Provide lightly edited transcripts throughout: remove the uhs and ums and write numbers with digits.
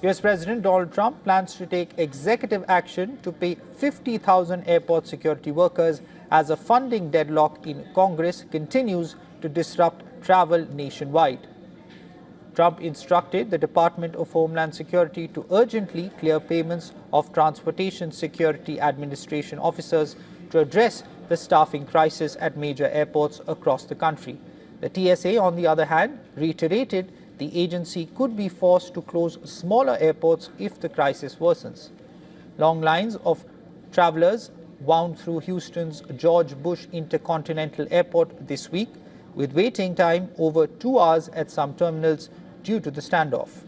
US President Donald Trump plans to take executive action to pay 50,000 airport security workers as a funding deadlock in Congress continues to disrupt travel nationwide. Trump instructed the Department of Homeland Security to urgently clear payments of Transportation Security Administration officers to address the staffing crisis at major airports across the country. The TSA, on the other hand, reiterated the agency could be forced to close smaller airports if the crisis worsens. Long lines of travelers wound through Houston's George Bush Intercontinental Airport this week, with waiting time over 2 hours at some terminals due to the standoff.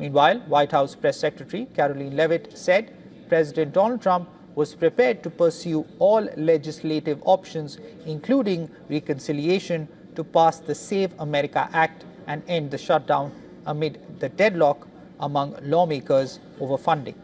Meanwhile, White House Press Secretary Caroline Leavitt said President Donald Trump was prepared to pursue all legislative options, including reconciliation, to pass the Save America Act and end the shutdown amid the deadlock among lawmakers over funding.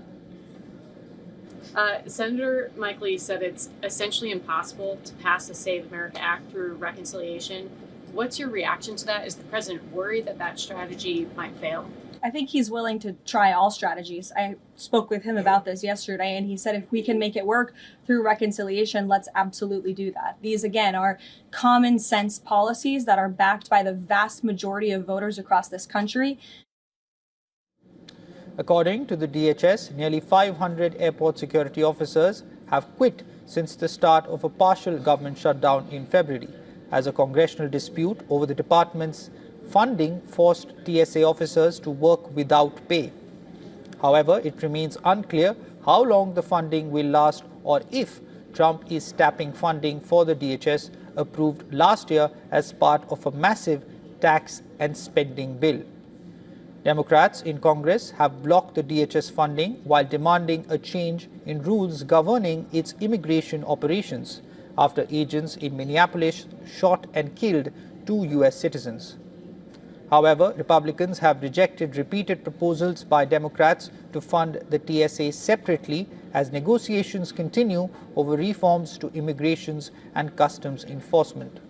Senator Mike Lee said it's essentially impossible to pass the Save America Act through reconciliation. What's your reaction to that? Is the president worried that that strategy might fail? I think he's willing to try all strategies. I spoke with him about this yesterday, and he said if we can make it work through reconciliation, let's absolutely do that. These, again, are common sense policies that are backed by the vast majority of voters across this country. According to the DHS, nearly 500 airport security officers have quit since the start of a partial government shutdown in February, as a congressional dispute over the department's funding forced TSA officers to work without pay. However, it remains unclear how long the funding will last or if Trump is tapping funding for the DHS approved last year as part of a massive tax and spending bill. Democrats in Congress have blocked the DHS funding while demanding a change in rules governing its immigration operations after agents in Minneapolis shot and killed 2 US citizens. However, Republicans have rejected repeated proposals by Democrats to fund the TSA separately as negotiations continue over reforms to immigrations and customs enforcement.